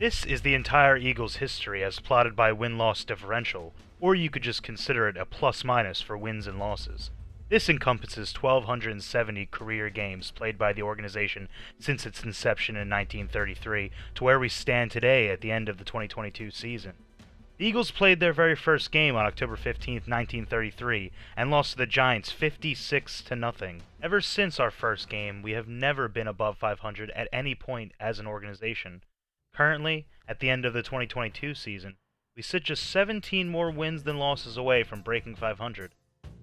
This is the entire Eagles' history as plotted by win-loss differential, or you could just consider it a plus-minus for wins and losses. This encompasses 1,270 career games played by the organization since its inception in 1933 to where we stand today at the end of the 2022 season. The Eagles played their very first game on October 15, 1933, and lost to the Giants 56-0. Ever since our first game, we have never been above 500 at any point as an organization. Currently, at the end of the 2022 season, we sit just 17 more wins than losses away from breaking 500.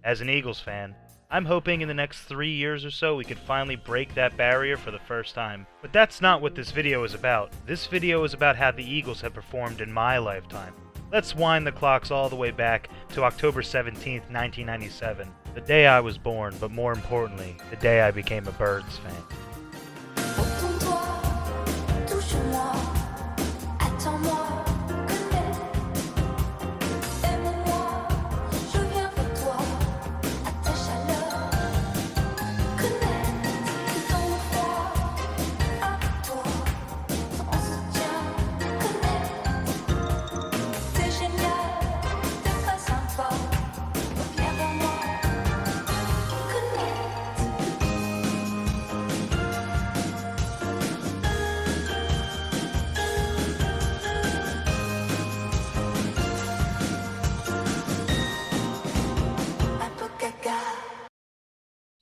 As an Eagles fan, I'm hoping in the next 3 years or so we could finally break that barrier for the first time. But that's not what this video is about. This video is about how the Eagles have performed in my lifetime. Let's wind the clocks all the way back to October 17, 1997, the day I was born, but more importantly, the day I became a Birds fan.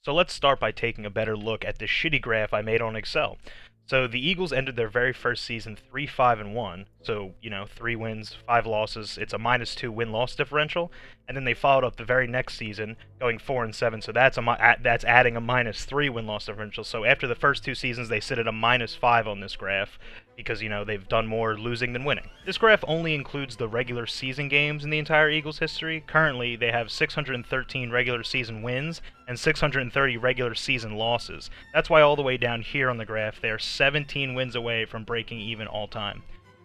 So let's start by taking a better look at the shitty graph I made on Excel. So the Eagles ended their very first season 3-5-1, so, 3 wins, 5 losses, it's a -2 win-loss differential, and then they followed up the very next season going 4-7, so that's adding a -3 win-loss differential. So after the first 2 seasons, they sit at a -5 on this graph, because, they've done more losing than winning. This graph only includes the regular season games in the entire Eagles history. Currently, they have 613 regular season wins and 630 regular season losses. That's why all the way down here on the graph, they're 17 wins away from breaking even all time.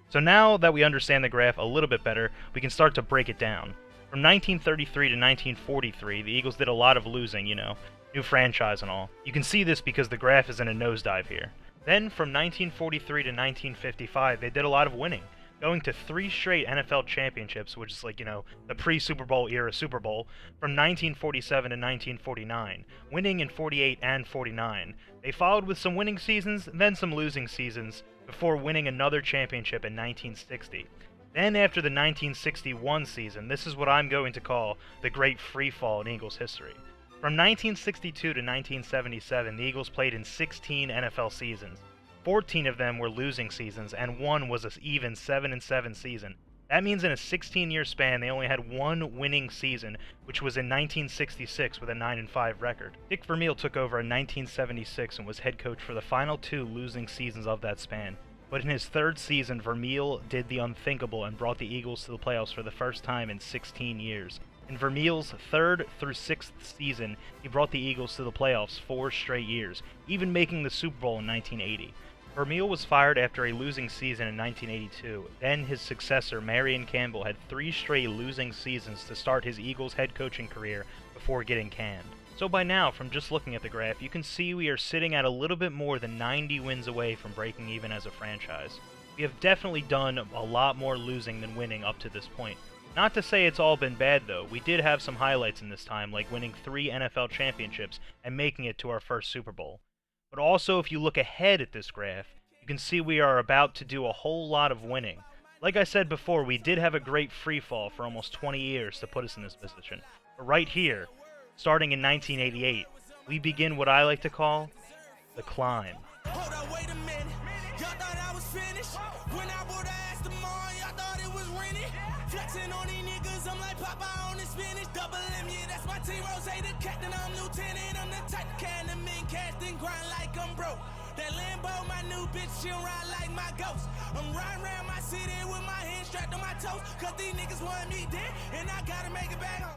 So now that we understand the graph a little bit better, we can start to break it down. From 1933 to 1943, the Eagles did a lot of losing, new franchise and all. You can see this because the graph is in a nosedive here. Then, from 1943 to 1955, they did a lot of winning, going to 3 straight NFL championships, which is like, the pre-Super Bowl era Super Bowl, from 1947 to 1949, winning in 48 and 49. They followed with some winning seasons, then some losing seasons, before winning another championship in 1960. Then, after the 1961 season, this is what I'm going to call the Great Freefall in Eagles history. From 1962 to 1977, the Eagles played in 16 NFL seasons. 14 of them were losing seasons, and one was an even 7-7 season. That means in a 16-year span, they only had 1 winning season, which was in 1966 with a 9-5 record. Dick Vermeil took over in 1976 and was head coach for the final 2 losing seasons of that span. But in his 3rd season, Vermeil did the unthinkable and brought the Eagles to the playoffs for the first time in 16 years. In Vermeil's 3rd through 6th season, he brought the Eagles to the playoffs 4 straight years, even making the Super Bowl in 1980. Vermeil was fired after a losing season in 1982. Then his successor, Marion Campbell, had 3 straight losing seasons to start his Eagles head coaching career before getting canned. So by now, from just looking at the graph, you can see we are sitting at a little bit more than 90 wins away from breaking even as a franchise. We have definitely done a lot more losing than winning up to this point. Not to say it's all been bad though, we did have some highlights in this time, like winning 3 NFL championships and making it to our first Super Bowl. But also, if you look ahead at this graph, you can see we are about to do a whole lot of winning. Like I said before, we did have a great free fall for almost 20 years to put us in this position. But right here, starting in 1988, we begin what I like to call the climb. Hold up, wait a minute. Y'all thought I was finished? When I would've asked tomorrow, y'all thought it was rented? Flexing on these niggas, I'm like Popeye on the spinach. Double M, yeah, that's my team. Rose, the captain, I'm lieutenant. I'm the type can the men cast and grind like I'm broke. That Lambo, my new bitch, she'll ride like my ghost. I'm riding around my city with my hands strapped on my toes. Cause these niggas want me dead, and I gotta make it back home.